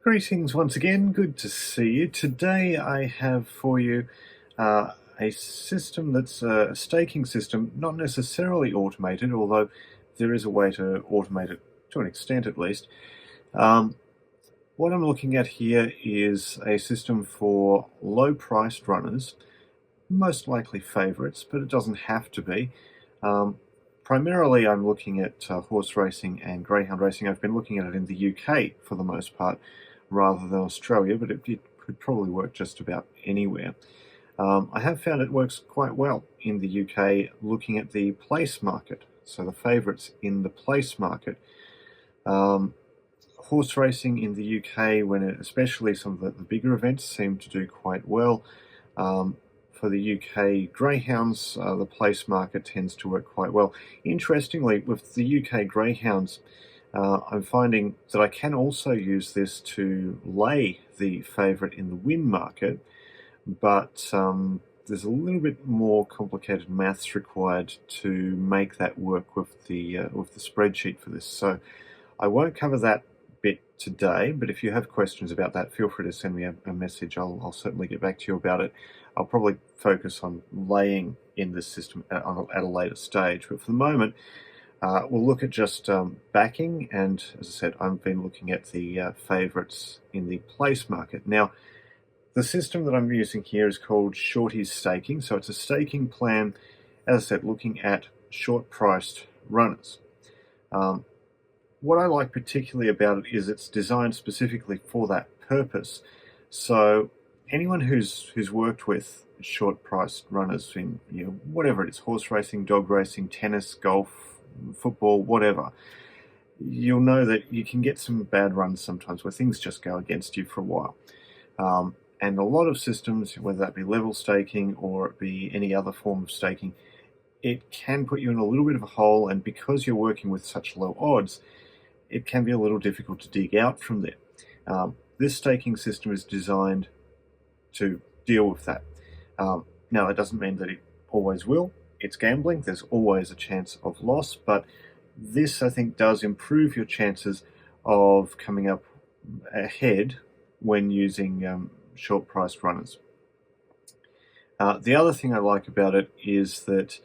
Greetings once again, good to see you. Today I have for you a system that's a staking system, not necessarily automated, although there is a way to automate it to an extent at least. What I'm looking at here is a system for low-priced runners, most likely favorites, but it doesn't have to be. Primarily I'm looking at horse racing and greyhound racing. I've been looking at it in the UK for the most part, rather than Australia, but it could probably work just about anywhere. I have found it works quite well in the UK looking at the place market, so the favourites in the place market. Horse racing in the UK, especially some of the bigger events, seem to do quite well. For the UK greyhounds, the place market tends to work quite well. Interestingly, with the UK greyhounds, I'm finding that I can also use this to lay the favourite in the win market, but there's a little bit more complicated maths required to make that work with the spreadsheet for this. So I won't cover that bit today, but if you have questions about that, feel free to send me a message. I'll certainly get back to you about it. I'll probably focus on laying in this system at a later stage, but for the moment, we'll look at just backing, and as I said, I've been looking at the favourites in the place market. Now, the system that I'm using here is called Shorties Staking, so it's a staking plan, as I said, looking at short-priced runners. What I like particularly about it is it's designed specifically for that purpose. So anyone who's worked with short-priced runners in whatever it is, horse racing, dog racing, tennis, golf, football, whatever, you'll know that you can get some bad runs sometimes where things just go against you for a while. And a lot of systems, whether that be level staking or it be any other form of staking, it can put you in a little bit of a hole, and because you're working with such low odds, it can be a little difficult to dig out from there. This staking system is designed to deal with that. Now, that doesn't mean that it always will. It's gambling. There's always a chance of loss, but this, I think, does improve your chances of coming up ahead when using short-priced runners. The other thing I like about it is that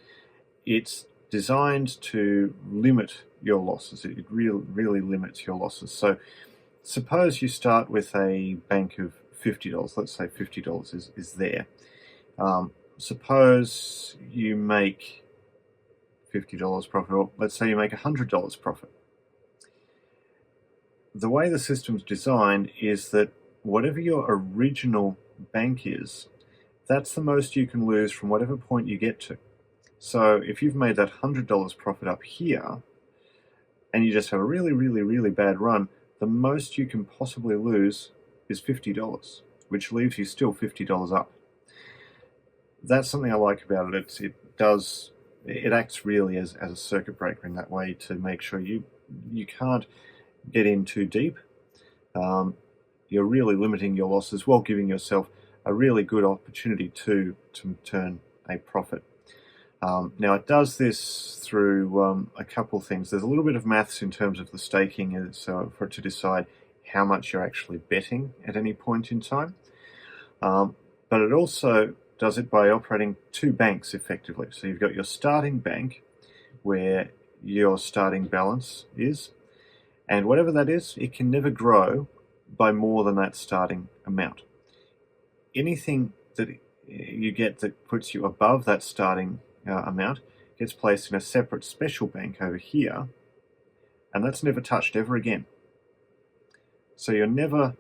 it's designed to limit your losses. It really limits your losses. So suppose you start with a bank of $50. Let's say $50 is there. Suppose you make $50 profit, or let's say you make $100 profit. The way the system's designed is that whatever your original bank is, that's the most you can lose from whatever point you get to. So if you've made that $100 profit up here, and you just have a really bad run, the most you can possibly lose is $50, which leaves you still $50 up. That's something I like about it. It acts really as a circuit breaker in that way, to make sure you can't get in too deep. You're really limiting your losses while giving yourself a really good opportunity to turn a profit. Now, it does this through a couple things. There's a little bit of maths in terms of the staking, so for it to decide how much you're actually betting at any point in time. But it also does it by operating two banks effectively. So you've got your starting bank, where your starting balance is, and whatever that is, it can never grow by more than that starting amount. Anything that you get that puts you above that starting amount gets placed in a separate special bank over here, and that's never touched ever again. So you're never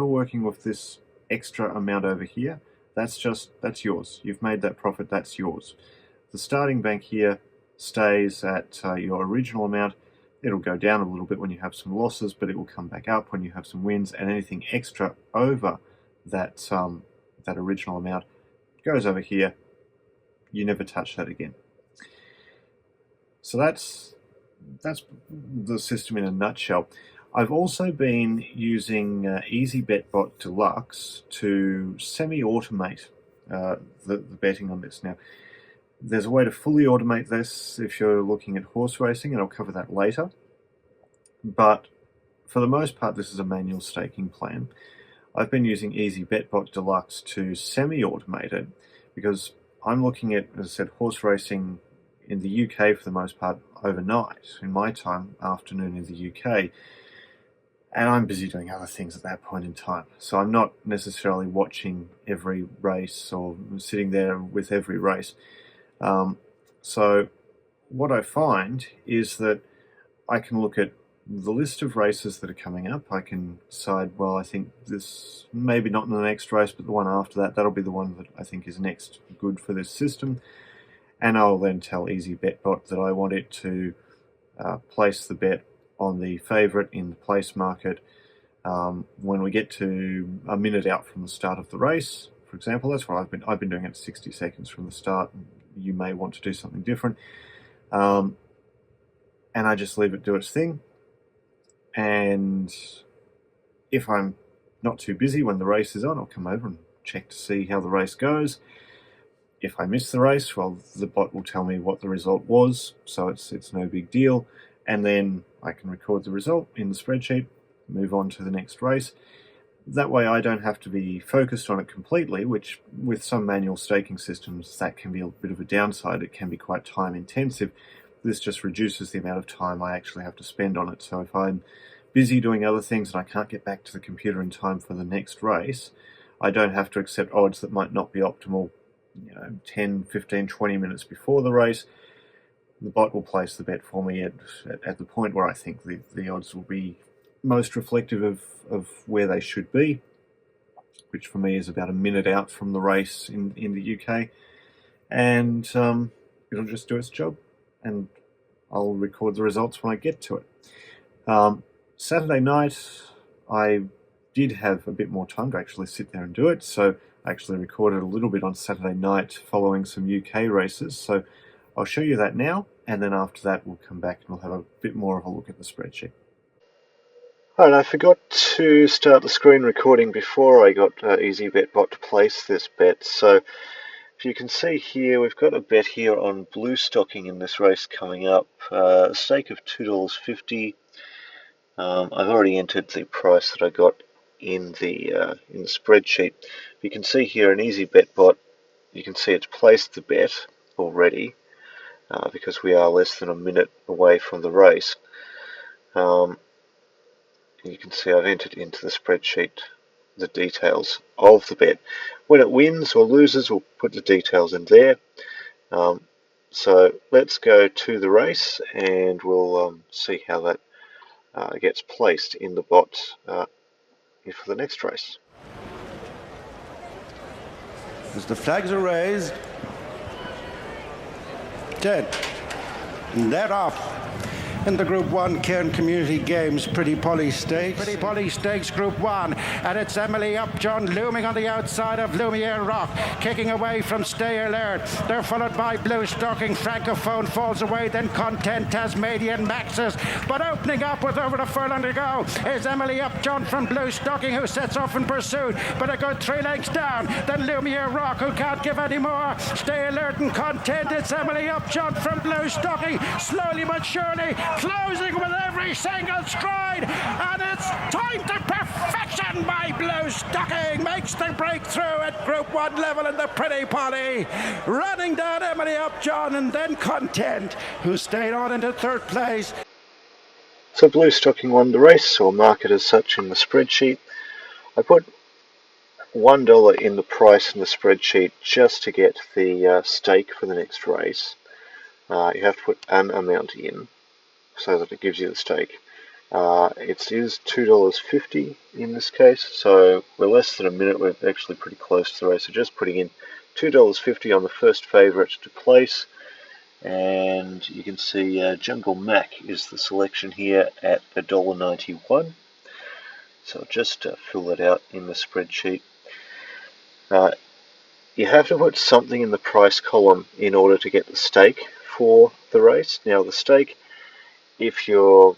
working with this extra amount over here. That's yours. You've made that profit, that's yours. The starting bank here stays at your original amount. It'll go down a little bit when you have some losses, but it will come back up when you have some wins, and anything extra over that original amount goes over here. You never touch that again. So that's the system in a nutshell. I've also been using Bet Bot Deluxe to semi-automate the betting on this. Now, there's a way to fully automate this if you're looking at horse racing, and I'll cover that later. But for the most part, this is a manual staking plan. I've been using Easy Bet Bot Deluxe to semi-automate it because I'm looking at, as I said, horse racing in the UK for the most part overnight, in my time, afternoon in the UK, and I'm busy doing other things at that point in time. So I'm not necessarily watching every race or sitting there with every race. So what I find is that I can look at the list of races that are coming up. I can decide, well, I think this, maybe not in the next race, but the one after that, that'll be the one that I think is next good for this system. And I'll then tell Easy Bet Bot that I want it to place the bet on the favourite in the place market when we get to a minute out from the start of the race. For example, that's what I've been doing it 60 seconds from the start. You may want to do something different. And I just leave it do its thing. And if I'm not too busy when the race is on, I'll come over and check to see how the race goes. If I miss the race, well, the bot will tell me what the result was, so it's no big deal. And then I can record the result in the spreadsheet, move on to the next race. That way I don't have to be focused on it completely, which with some manual staking systems, that can be a bit of a downside. It can be quite time intensive. This just reduces the amount of time I actually have to spend on it. So if I'm busy doing other things and I can't get back to the computer in time for the next race, I don't have to accept odds that might not be optimal, 10, 15, 20 minutes before the race. The bot will place the bet for me at the point where I think the odds will be most reflective of where they should be, which for me is about a minute out from the race in the UK. And it'll just do its job, and I'll record the results when I get to it. Saturday night, I did have a bit more time to actually sit there and do it, so I actually recorded a little bit on Saturday night following some UK races, so I'll show you that now, and then after that we'll come back and we'll have a bit more of a look at the spreadsheet. Alright, I forgot to start the screen recording before I got Easy Bet Bot to place this bet, so if you can see here, we've got a bet here on blue stocking in this race coming up, a stake of $2.50. I've already entered the price that I got in the spreadsheet. You can see here an Easy Bet Bot. You can see it's placed the bet already because we are less than a minute away from the race. You can see I've entered into the spreadsheet the details of the bet. When it wins or loses, we'll put the details in there. So let's go to the race and we'll see how that gets placed in the bot for the next race. As the flags are raised, 10, let off. In the Group 1 Cairn Community Games Pretty Polly Stakes. Pretty Polly Stakes Group 1. And it's Emily Upjohn looming on the outside of Lumiere Rock, kicking away from Stay Alert. They're followed by Blue Stocking. Francophone falls away, then Content, Tasmanian Maxes. But opening up with over a furlong to go is Emily Upjohn from Blue Stocking, who sets off in pursuit. But a good 3 lengths down. Then Lumiere Rock, who can't give any more. Stay Alert and Content. It's Emily Upjohn from Blue Stocking. Slowly but surely, closing with every single stride, and it's time to perfection by Blue Stocking. Makes the breakthrough at Group 1 level in the Pretty Polly, running down Emily Upjohn and then Content, who stayed on into 3rd place. So Blue Stocking won the race, or market as such in the spreadsheet. I put $1 in the price in the spreadsheet just to get the stake for the next race. You have to put an amount in so that it gives you the stake. It is $2.50 in this case, so we're less than a minute. We're actually pretty close to the race, so just putting in $2.50 on the first favourite to place. And you can see Jungle Mac is the selection here at $1.91. So I'll just fill that out in the spreadsheet. You have to put something in the price column in order to get the stake for the race. Now the stake, if you're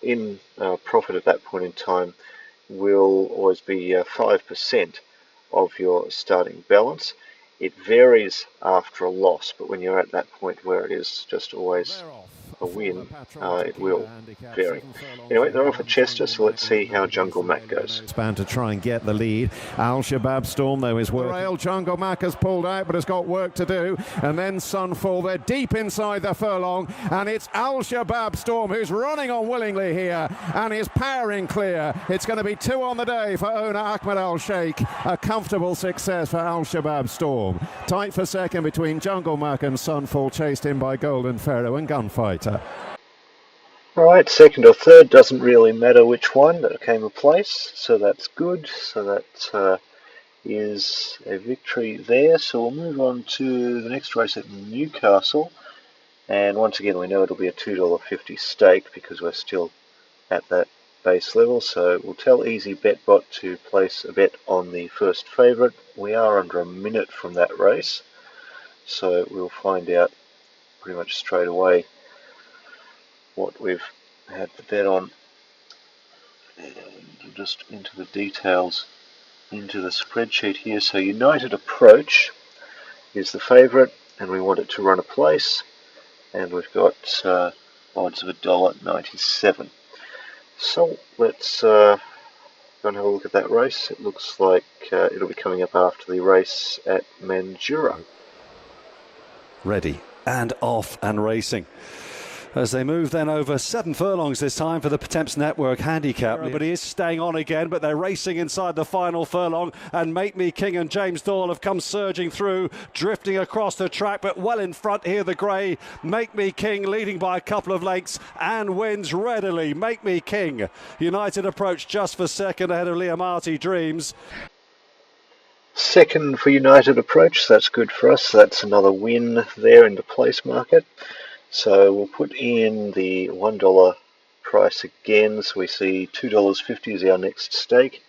in profit at that point in time, will always be 5% of your starting balance. It varies after a loss, but when you're at that point where it is just always a win, it will vary. Anyway, they're off at Chester, so let's see how Jungle Mac goes. Bound to try and get the lead. Al Shabab Storm, though, is working. Rail Jungle Mac has pulled out, but has got work to do. And then Sunfall, they're deep inside the furlong, and it's Al Shabab Storm who's running unwillingly here and is powering clear. It's going to be 2 on the day for owner Ahmed Al Sheikh. A comfortable success for Al Shabab Storm. Tight for second between Jungle Mac and Sunfall, chased in by Golden Pharaoh and Gunfighter. Alright, second or third, doesn't really matter which one that came in place, so that's good. So that is a victory there. So we'll move on to the next race at Newcastle. And once again, we know it'll be a $2.50 stake because we're still at that base level. So we'll tell Easy Bet Bot to place a bet on the first favourite. We are under a minute from that race, so we'll find out pretty much straight away what we've had the bet on. And just into the details, into the spreadsheet here. So United Approach is the favourite, and we want it to run a place, and we've got odds of $1.97. So let's go and have a look at that race. It looks like it'll be coming up after the race at Mandurah. Ready and off and racing as they move then over 7 furlongs this time for the Temps Network handicap. But he is staying on again, but they're racing inside the final furlong, and Make Me King and James Doyle have come surging through, drifting across the track, but well in front here the grey. Make Me King leading by a couple of lengths and wins readily. Make Me King. United Approach just for second ahead of Liamati Dreams. Second for United Approach, that's good for us. That's another win there in the place market. So we'll put in the $1 price again, so we see $2.50 is our next stake.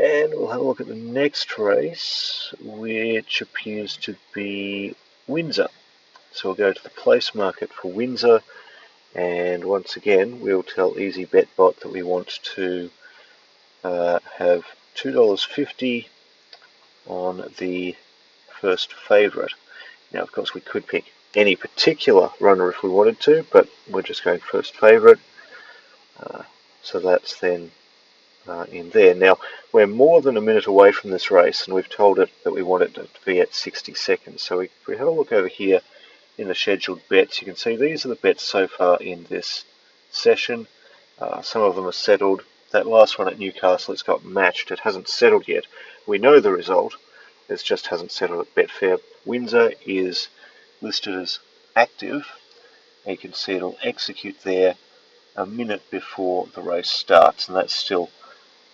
And we'll have a look at the next race, which appears to be Windsor. So we'll go to the place market for Windsor, and once again we'll tell Easy Bet Bot that we want to have $2.50 on the first favourite. Now, of course, we could pick any particular runner if we wanted to, but we're just going first favourite. So that's then in there. Now, we're more than a minute away from this race, and we've told it that we want it to be at 60 seconds. So if we have a look over here in the scheduled bets, you can see these are the bets so far in this session. Some of them are settled. That last one at Newcastle, it's got matched. It hasn't settled yet. We know the result. It just hasn't settled at Betfair. Windsor is listed as active. You can see it'll execute there a minute before the race starts, and that's still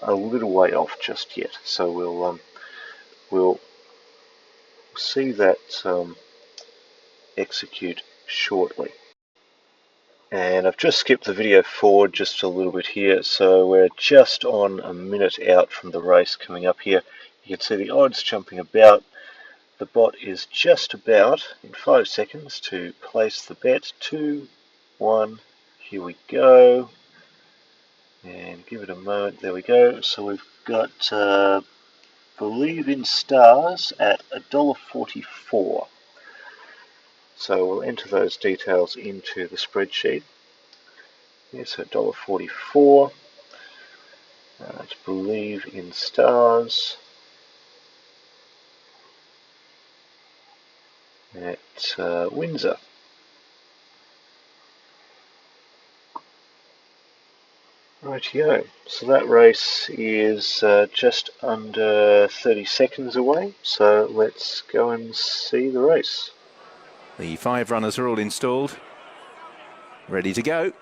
a little way off just yet. So we'll see that execute shortly. And I've just skipped the video forward just a little bit here, so we're just on a minute out from the race coming up here. You can see the odds jumping about. The bot is just about in 5 seconds to place the bet. 2, 1, here we go. And give it a moment, there we go. So we've got Believe in Stars at $1.44. So we'll enter those details into the spreadsheet. Yes, $1.44. To Believe in Stars at Windsor. Rightio, so that race is just under 30 seconds away, so let's go and see the race. The 5 runners are all installed, ready to go.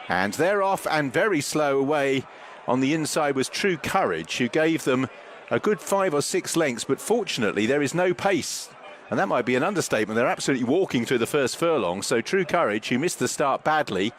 And they're off, and very slow away. On the inside was True Courage, who gave them a good 5 or 6 lengths, but fortunately there is no pace. And that might be an understatement. They're absolutely walking through the first furlong. So True Courage, who missed the start badly,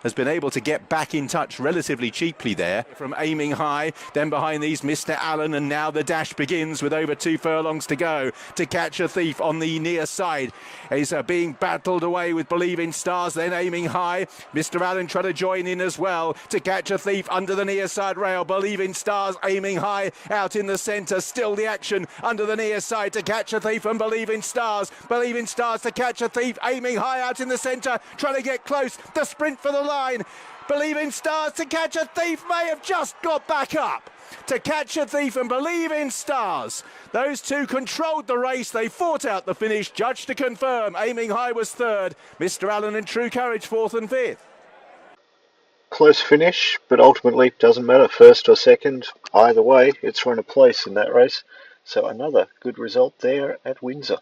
has been able to get back in touch relatively cheaply there from aiming high. Then behind these, Mr. Allen, and now the dash begins with over 2 furlongs to go. To Catch a Thief on the near side is being battled away with Believe in Stars, then aiming high. Mr. Allen trying to join in as well. To Catch a Thief under the near side rail. Believe in Stars aiming high out in the centre. Still the action under the near side. To Catch a Thief and Believe in Stars. Believe in Stars to Catch a Thief, aiming high out in the centre, trying to get close. The sprint for the line. Believe in Stars to Catch a Thief may have just got back up. To Catch a Thief and Believe in Stars. Those two controlled the race. They fought out the finish. Judge to confirm. Aiming High was third. Mr. Allen and True Courage fourth and fifth. Close finish, but ultimately doesn't matter first or second. Either way, it's run a place in that race. So another good result there at Windsor.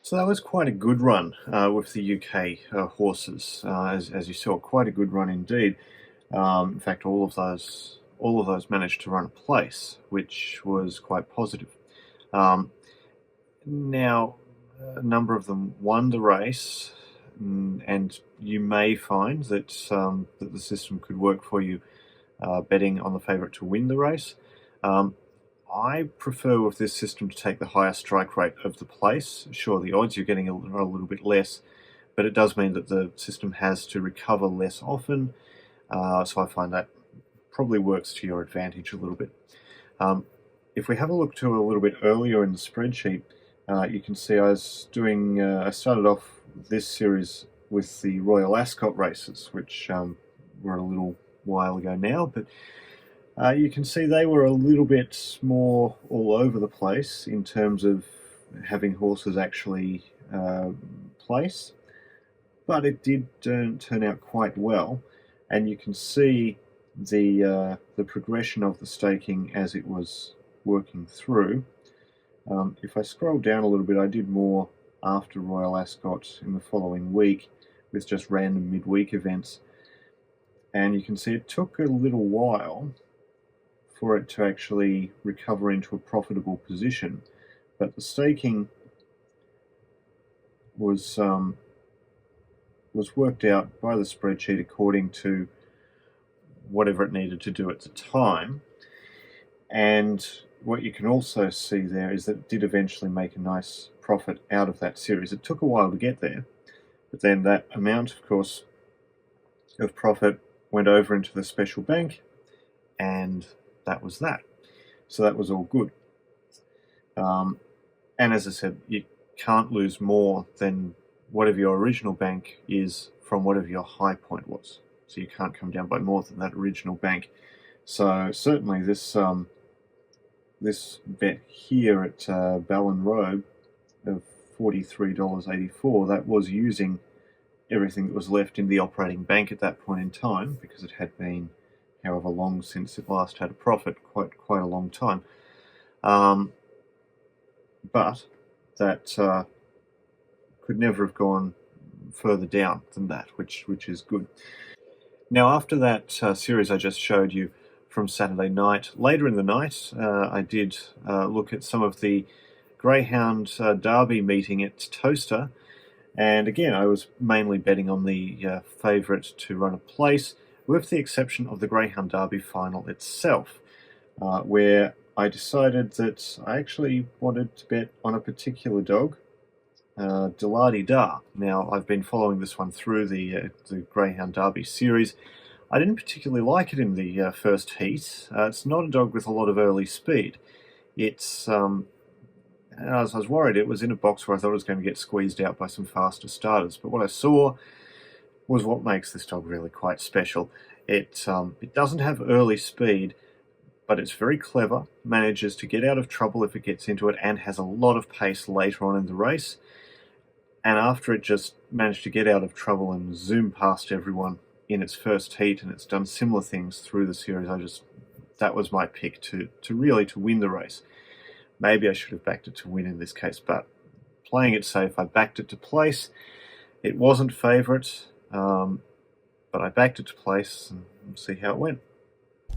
So that was quite a good run with the UK horses, as you saw, quite a good run indeed. In fact, all of those managed to run a place, which was quite positive. Now, a number of them won the race, and you may find that that the system could work for you, betting on the favourite to win the race. I prefer with this system to take the higher strike rate of the place. Sure, the odds you're getting are a little bit less, but it does mean that the system has to recover less often. So I find that probably works to your advantage a little bit. If we have a look to a little bit earlier in the spreadsheet, you can see I started off this series with the Royal Ascot races, which were a little while ago now, but you can see they were a little bit more all over the place in terms of having horses actually place, but it did turn out quite well, and you can see the progression of the staking as it was working through. If I scroll down a little bit, I did more after Royal Ascot in the following week with just random midweek events, and you can see it took a little while for it to actually recover into a profitable position, but the staking was worked out by the spreadsheet according to whatever it needed to do at the time. And what you can also see there is that it did eventually make a nice profit out of that series. It took a while to get there, but then that amount, of course, of profit went over into the special bank, and that was that. So that was all good. And as I said, you can't lose more than whatever your original bank is from whatever your high point was. So you can't come down by more than that original bank. So certainly this bet here at Ballon Robe of $43.84, that was using everything that was left in the operating bank at that point in time, because it had been however long since it last had a profit, quite a long time. But that could never have gone further down than that, which is good. Now, after that series I just showed you from Saturday night, later in the night, I did look at some of the Greyhound Derby meeting at Toaster, and again, I was mainly betting on the favourite to run a place, with the exception of the Greyhound Derby final itself, where I decided that I actually wanted to bet on a particular dog, Da. Now, I've been following this one through the Greyhound Derby series. I didn't particularly like it in the first heat. It's not a dog with a lot of early speed. It's, I was worried it was in a box where I thought it was going to get squeezed out by some faster starters, but what I saw was what makes this dog really quite special. It doesn't have early speed, but it's very clever, manages to get out of trouble if it gets into it, and has a lot of pace later on in the race. And after it just managed to get out of trouble and zoom past everyone in its first heat, and it's done similar things through the series, that was my pick to win the race. Maybe I should have backed it to win in this case, but playing it safe, I backed it to place. It wasn't favourite, but I backed it to place, and we'll see how it went.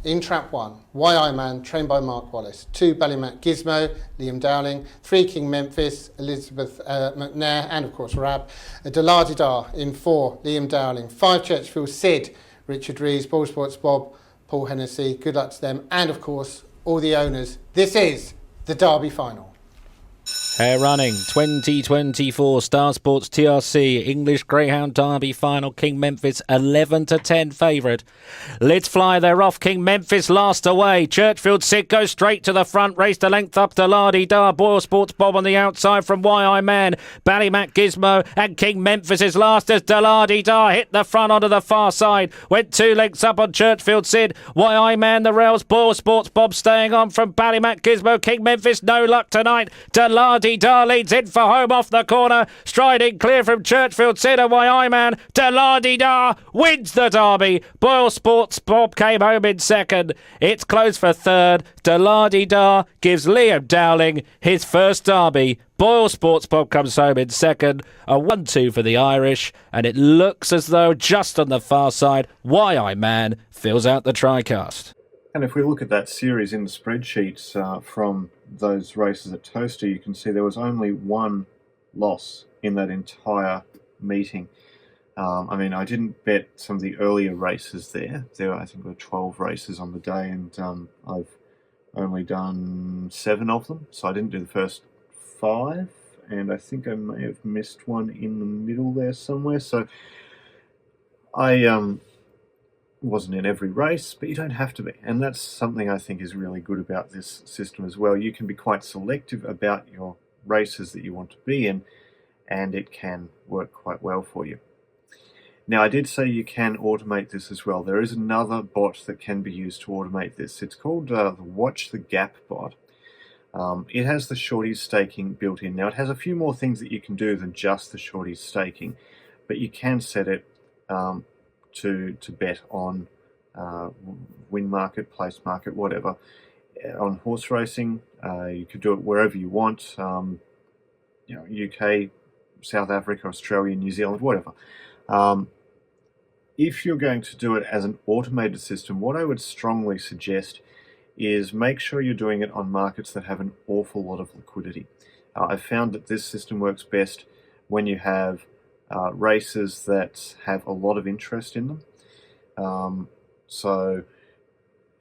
In trap 1, YI Man, trained by Mark Wallace. 2, Ballymac Gizmo, Liam Dowling. 3, King Memphis, Elizabeth McNair, and of course Rab. Delardidar in 4, Liam Dowling. 5, Churchfield Sid, Richard Rees, Ball Sports Bob, Paul Hennessy. Good luck to them, and of course all the owners. This is the Derby final. Hair running 2024 Star Sports TRC English Greyhound Derby final. King Memphis 11-10 favourite. Lids fly, they're off. King Memphis last away. Churchfield Sid goes straight to the front. Race to length up to Lardy Dar. Boyle Sports Bob on the outside from YI Man. Ballymac Gizmo and King Memphis is last as Delardy Dar hit the front onto the far side. Went 2 lengths up on Churchfield Sid. YI Man the rails. Boyle Sports Bob staying on from Ballymac Gizmo. King Memphis no luck tonight. Delardy Dar leads in for home off the corner, striding clear from Churchfield Sid and YI Man. Delardy Dar wins the Derby. Boyle Sports Bob came home in second. It's close for third. Delardy Dar gives Liam Dowling his first Derby. Boyle Sports Bob comes home in second. A 1-2 for the Irish, and it looks as though just on the far side, YI Man fills out the TriCast. And if we look at that series in the spreadsheets from those races at Toaster, you can see there was only one loss in that entire meeting. I mean, I didn't bet some of the earlier races there. I think there were 12 races on the day, and I've only done 7 of them. So I didn't do the first 5, and I think I may have missed one in the middle there somewhere. So I wasn't in every race, but you don't have to be, and that's something I think is really good about this system as well. You can be quite selective about your races that you want to be in, and it can work quite well for you. Now, I did say you can automate this as well. There is another bot that can be used to automate this. It's called the Watch the Gap bot. It has the Shorties Staking built in. Now, it has a few more things that you can do than just the Shorties Staking, but you can set it to bet on win market, place market, whatever. On horse racing, you could do it wherever you want. UK, South Africa, Australia, New Zealand, whatever. If you're going to do it as an automated system, what I would strongly suggest is make sure you're doing it on markets that have an awful lot of liquidity. I've found that this system works best when you have races that have a lot of interest in them. So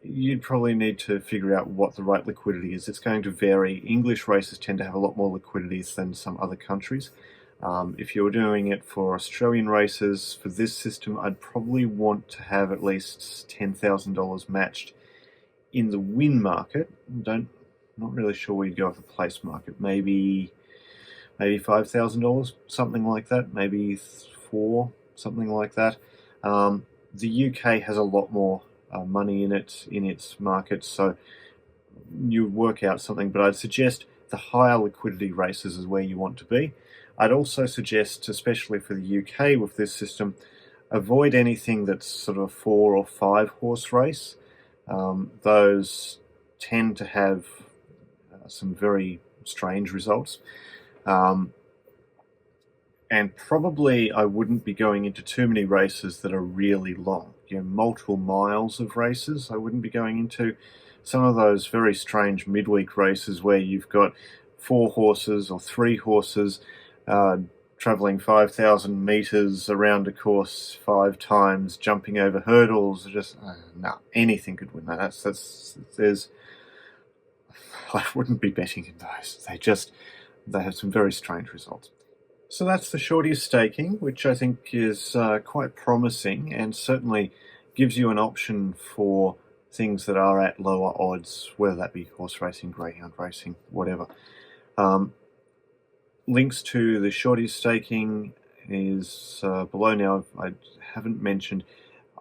you'd probably need to figure out what the right liquidity is. It's going to vary. English races tend to have a lot more liquidities than some other countries. If you're doing it for Australian races, for this system, I'd probably want to have at least $10,000 matched in the win market. Not really sure where you'd go with the place market. Maybe $5,000, something like that. Maybe 4, something like that. The UK has a lot more money in its market, so you work out something. But I'd suggest the higher liquidity races is where you want to be. I'd also suggest, especially for the UK with this system, avoid anything that's sort of a 4 or 5 horse race. Those tend to have some very strange results. And probably I wouldn't be going into too many races that are really long. Multiple miles of races I wouldn't be going into. Some of those very strange midweek races where you've got 4 horses or 3 horses travelling 5,000 metres around a course 5 times, jumping over hurdles. Just no, anything could win that. I wouldn't be betting in those. They have some very strange results. So that's the Shorties Staking, which I think is quite promising and certainly gives you an option for things that are at lower odds, whether that be horse racing, greyhound racing, whatever. Links to the Shorties Staking is below now. I haven't mentioned,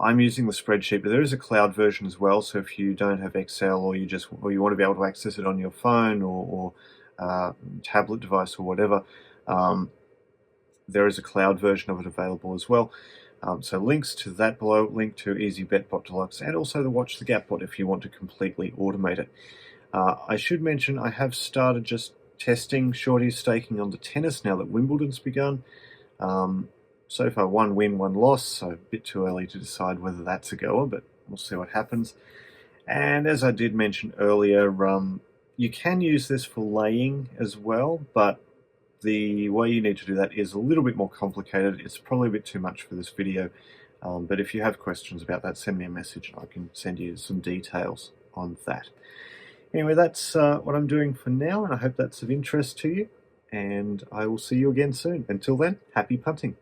I'm using the spreadsheet, but there is a cloud version as well. So if you don't have Excel or you want to be able to access it on your phone or tablet device or whatever, there is a cloud version of it available as well. So links to that below, link to Bet Bot Deluxe, and also the Watch the Gap bot if you want to completely automate it. I should mention I have started just testing Shorties Staking on the tennis now that Wimbledon's begun. So far 1 win, 1 loss, so a bit too early to decide whether that's a goer, but we'll see what happens. And as I did mention earlier, you can use this for laying as well, but the way you need to do that is a little bit more complicated. It's probably a bit too much for this video, but if you have questions about that, send me a message and I can send you some details on that. Anyway, that's what I'm doing for now, and I hope that's of interest to you, and I will see you again soon. Until then, happy punting.